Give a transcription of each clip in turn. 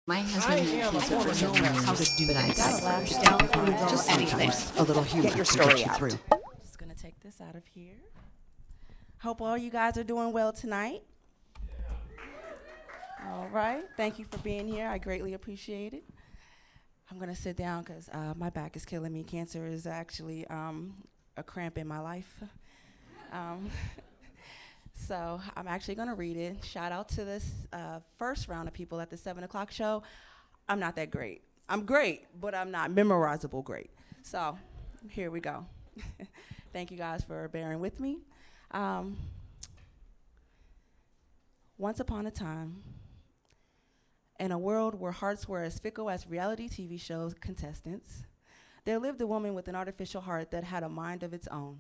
My husband teaches her how to do that. Gotta laugh down before you go Just anything. sometimes a little humor Get your can story get you out. through. Just gonna take this out of here. Hope all you guys are doing well tonight. All right, thank you for being here. I greatly appreciate it. I'm gonna sit down because my back is killing me. Cancer is actually a cramp in my life. Um, so I'm actually gonna read it. Shout out to this first round of people at the 7 o'clock show. I'm not that great. I'm great, but I'm not memorizable great. So here we go. Thank you guys for bearing with me. Once upon a time, in a world where hearts were as fickle as reality TV shows contestants, there lived a woman with an artificial heart that had a mind of its own.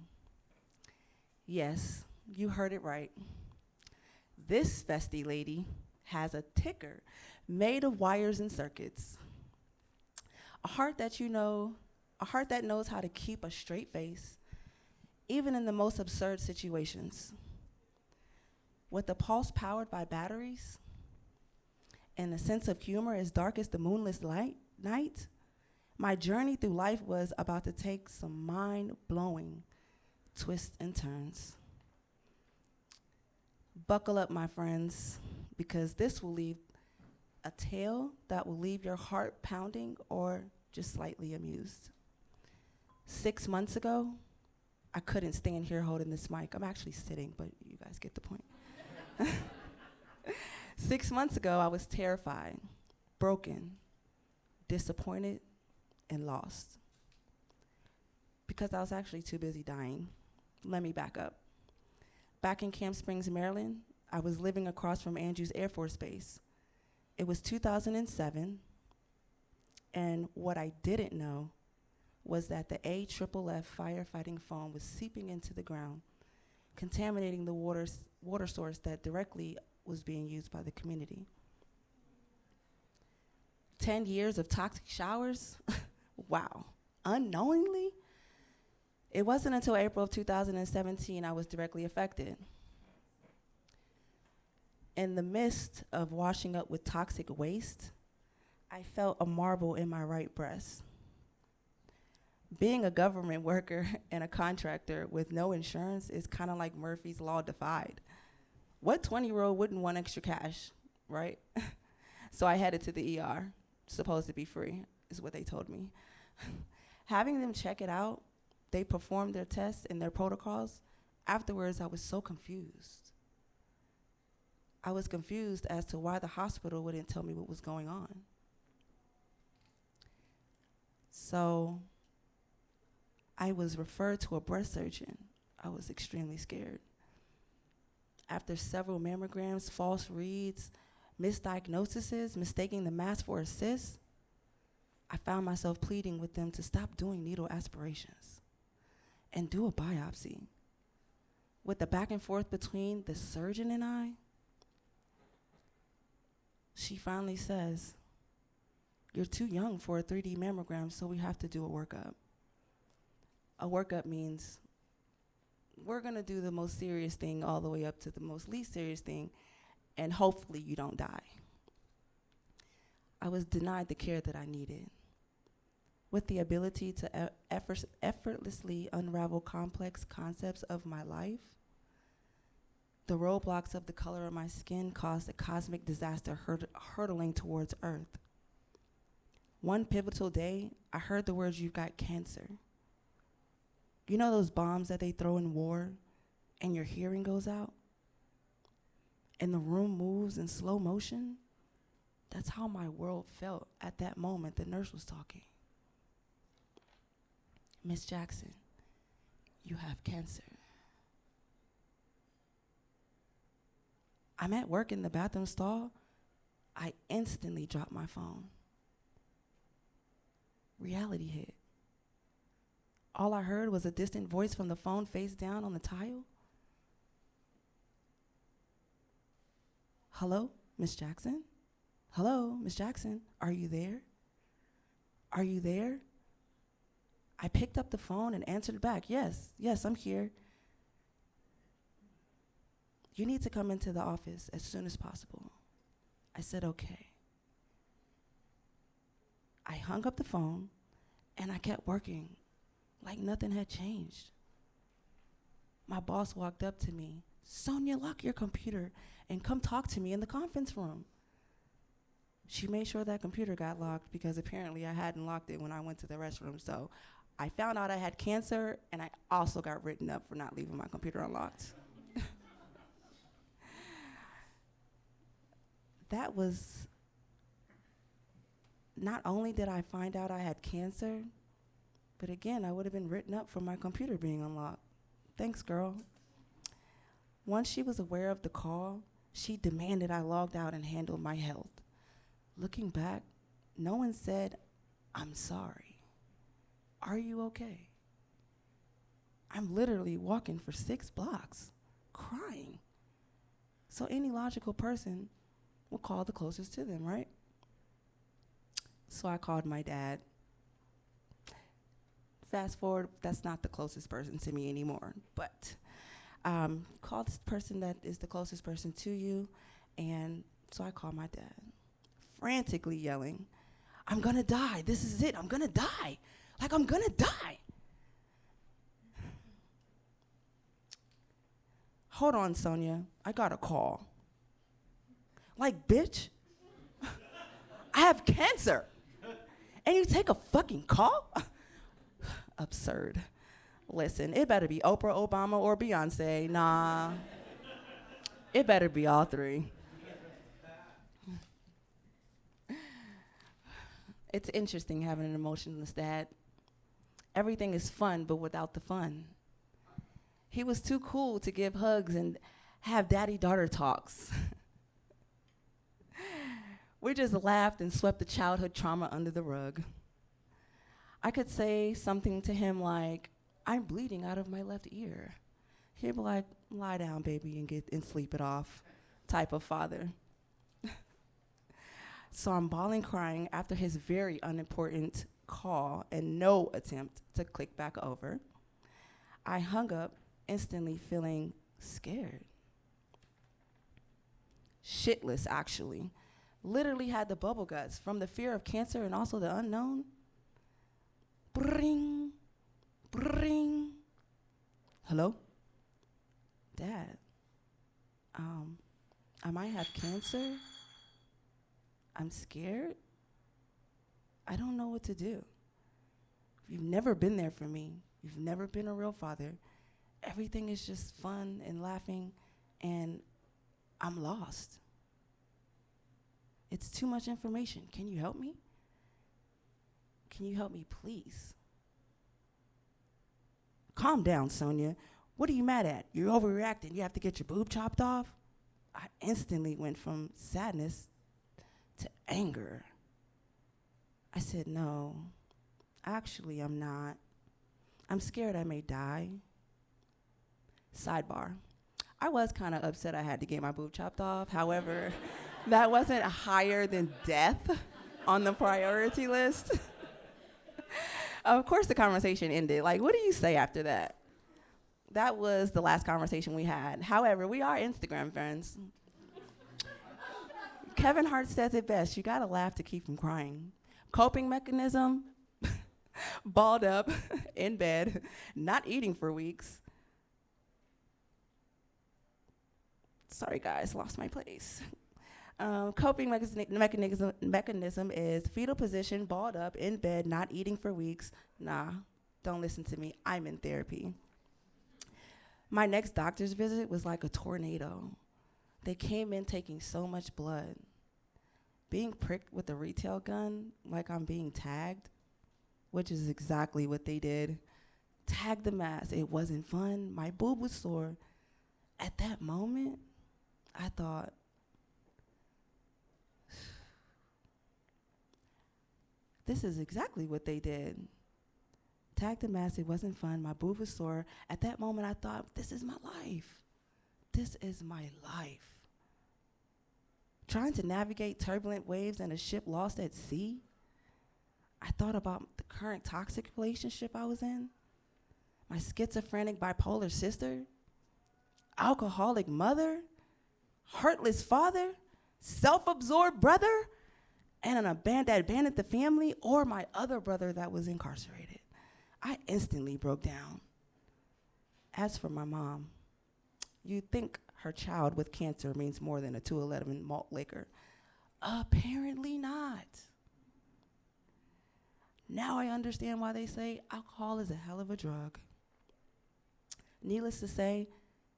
Yes, you heard it right. This festy lady has a ticker made of wires and circuits. A heart that knows how to keep a straight face, even in the most absurd situations. With a pulse powered by batteries, and a sense of humor as dark as the moonless night, my journey through life was about to take some mind-blowing twists and turns. Buckle up, my friends, because this will leave a tale that will leave your heart pounding or just slightly amused. 6 months ago, I couldn't stand here holding this mic. I'm actually sitting, but you guys get the point. 6 months ago, I was terrified, broken, disappointed, and lost. Because I was actually too busy dying. Let me back up. Back in Camp Springs, Maryland, I was living across from Andrews Air Force Base. It was 2007, and what I didn't know was that the AFFF firefighting foam was seeping into the ground, contaminating the water source that directly was being used by the community. 10 years of toxic showers? Wow. Unknowingly? It wasn't until April of 2017 I was directly affected. In the midst of washing up with toxic waste, I felt a marble in my right breast. Being a government worker and a contractor with no insurance is kind of like Murphy's Law defied. What 20-year-old wouldn't want extra cash, right? So I headed to the ER, supposed to be free, is what they told me. Having them check it out, they performed their tests and their protocols. Afterwards, I was so confused. I was confused as to why the hospital wouldn't tell me what was going on. So I was referred to a breast surgeon. I was extremely scared. After several mammograms, false reads, misdiagnoses, mistaking the mass for a cyst, I found myself pleading with them to stop doing needle aspirations and do a biopsy. With the back and forth between the surgeon and I, she finally says, "You're too young for a 3D mammogram, so we have to do a workup." A workup means we're gonna do the most serious thing all the way up to the most least serious thing, and hopefully you don't die. I was denied the care that I needed. With the ability to effortlessly unravel complex concepts of my life, the roadblocks of the color of my skin caused a cosmic disaster hurtling towards Earth. One pivotal day, I heard the words, "You've got cancer." You know those bombs that they throw in war and your hearing goes out? And the room moves in slow motion? That's how my world felt at that moment. The nurse was talking. "Miss Jackson, you have cancer." I'm at work in the bathroom stall. I instantly dropped my phone. Reality hit. All I heard was a distant voice from the phone face down on the tile. "Hello, Miss Jackson? Hello, Miss Jackson, are you there? Are you there?" I picked up the phone and answered back, yes, I'm here. "You need to come into the office as soon as possible." I said, "Okay." hung up the phone, and I kept working like nothing had changed. My boss walked up to me. Sonia, lock your computer and come talk to me in the conference room. She made sure that computer got locked because apparently I hadn't locked it when I went to the restroom. So I found out I had cancer, and I also got written up for not leaving my computer unlocked. That was, not only did I find out I had cancer, but again, I would have been written up for my computer being unlocked. Thanks, girl. Once she was aware of the call, she demanded I logged out and handled my health. Looking back, no one said, I'm sorry. Are you okay? I'm literally walking for 6 blocks, crying. So any logical person will call the closest to them, right? So I called my dad. Fast forward, that's not the closest person to me anymore, but call this person that is the closest person to you. And so I called my dad, frantically yelling, I'm gonna die, this is it, I'm gonna die. Like, I'm gonna die. Hold on, Sonia, I got a call. Like, bitch, I have cancer, and you take a fucking call? Absurd. Listen, it better be Oprah, Obama, or Beyonce. Nah, it better be all three. It's interesting having an emotionless dad. Everything is fun, but without the fun. He was too cool to give hugs and have daddy-daughter talks. We just laughed and swept the childhood trauma under the rug. I could say something to him like, I'm bleeding out of my left ear. He'd be like, lie down, baby, and sleep it off, type of father. So I'm bawling, crying after his very unimportant call and no attempt to click back over. I hung up, instantly feeling scared. Shitless, actually. Literally had the bubble guts from the fear of cancer and also the unknown. Bring, bring. Hello? Dad, I might have cancer. I'm scared. I don't know what to do. You've never been there for me. You've never been a real father. Everything is just fun and laughing, and I'm lost. It's too much information. Can you help me? Can you help me, please? Calm down, Sonia. What are you mad at? You're overreacting. You have to get your boob chopped off? I instantly went from sadness to anger. I said, no, actually, I'm not. I'm scared I may die. Sidebar. I was kind of upset I had to get my boob chopped off. However, that wasn't higher than death on the priority list. Of course, the conversation ended. Like, what do you say after that? That was the last conversation we had. However, we are Instagram friends. Kevin Hart says it best. You gotta laugh to keep from crying. Coping mechanism, balled up, in bed, not eating for weeks. Sorry guys, lost my place. Coping mechanism is fetal position, balled up, in bed, not eating for weeks. Nah, don't listen to me, I'm in therapy. My next doctor's visit was like a tornado. They came in taking so much blood. Being pricked with a retail gun like I'm being tagged, which is exactly what they did. Tag the mask, it wasn't fun, my boob was sore. At that moment, I thought, this is exactly what they did. Tag the mask, it wasn't fun, my boob was sore. At that moment, I thought, this is my life. This is my life. Trying to navigate turbulent waves in a ship lost at sea. I thought about the current toxic relationship I was in, my schizophrenic bipolar sister, alcoholic mother, heartless father, self-absorbed brother, and that abandoned the family, or my other brother that was incarcerated. I instantly broke down. As for my mom, you'd think her child with cancer means more than a 211 malt liquor. Apparently not. Now I understand why they say alcohol is a hell of a drug. Needless to say,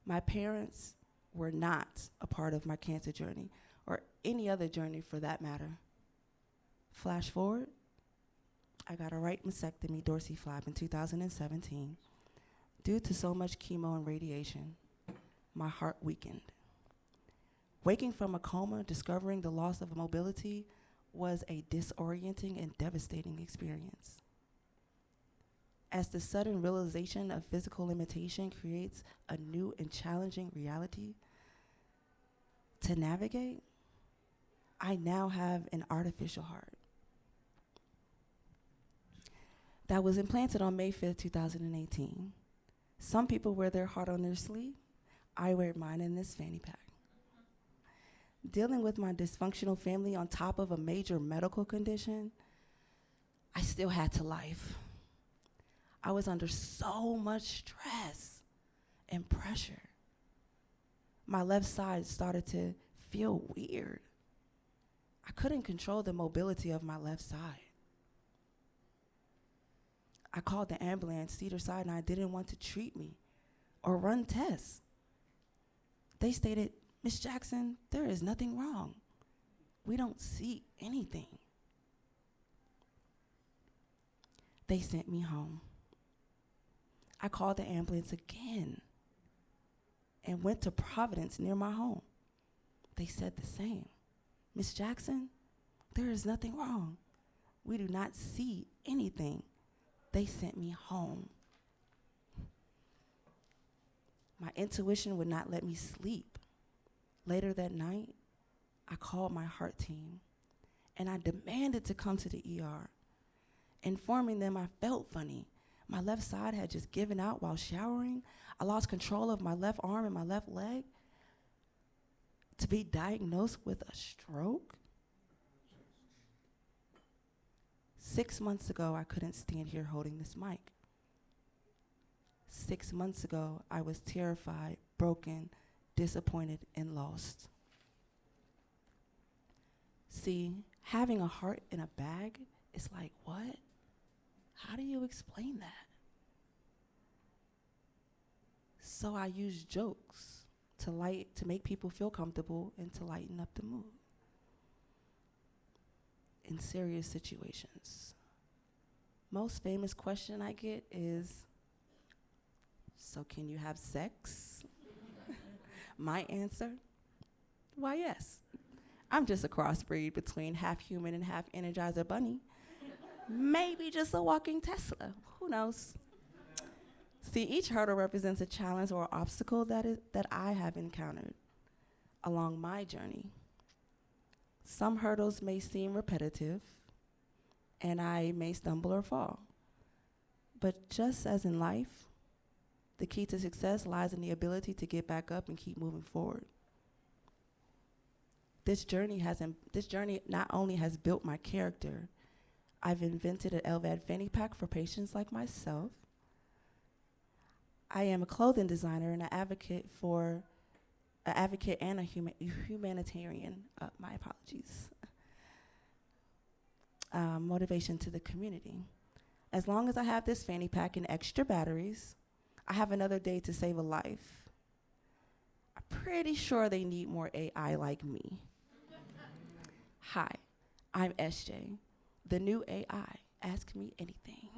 my parents were not a part of my cancer journey, or any other journey for that matter. Flash forward, I got a right mastectomy Dorsey flap in 2017. Due to so much chemo and radiation, my heart weakened. Waking from a coma, discovering the loss of mobility was a disorienting and devastating experience. As the sudden realization of physical limitation creates a new and challenging reality to navigate, I now have an artificial heart that was implanted on May 5th, 2018. Some people wear their heart on their sleeve. I wear mine in this fanny pack. Dealing with my dysfunctional family on top of a major medical condition, I still had to life. I was under so much stress and pressure. My left side started to feel weird. I couldn't control the mobility of my left side. I called the ambulance, Cedar-Sinai, and I didn't want to treat me or run tests. They stated, "Miss Jackson, there is nothing wrong. We don't see anything." They sent me home. I called the ambulance again and went to Providence near my home. They said the same. "Miss Jackson, there is nothing wrong. We do not see anything." They sent me home. My intuition would not let me sleep. Later that night, I called my heart team and I demanded to come to the ER, informing them I felt funny. My left side had just given out while showering. I lost control of my left arm and my left leg. To be diagnosed with a stroke? 6 months ago, I couldn't stand here holding this mic. 6 months ago, I was terrified, broken, disappointed, and lost. See, having a heart in a bag is like, what? How do you explain that? So I use jokes to make people feel comfortable and to lighten up the mood. In serious situations, most famous question I get is, "So can you have sex?" My answer, why yes. I'm just a crossbreed between half human and half Energizer Bunny. Maybe just a walking Tesla, who knows? See, each hurdle represents a challenge or obstacle that I have encountered along my journey. Some hurdles may seem repetitive, and I may stumble or fall. But just as in life, the key to success lies in the ability to get back up and keep moving forward. This journey not only has built my character, I've invented an LVAD fanny pack for patients like myself. I am a clothing designer and an advocate and a humanitarian. My apologies. Motivation to the community. As long as I have this fanny pack and extra batteries, I have another day to save a life. I'm pretty sure they need more AI like me. Hi, I'm SJ, the new AI. Ask me anything.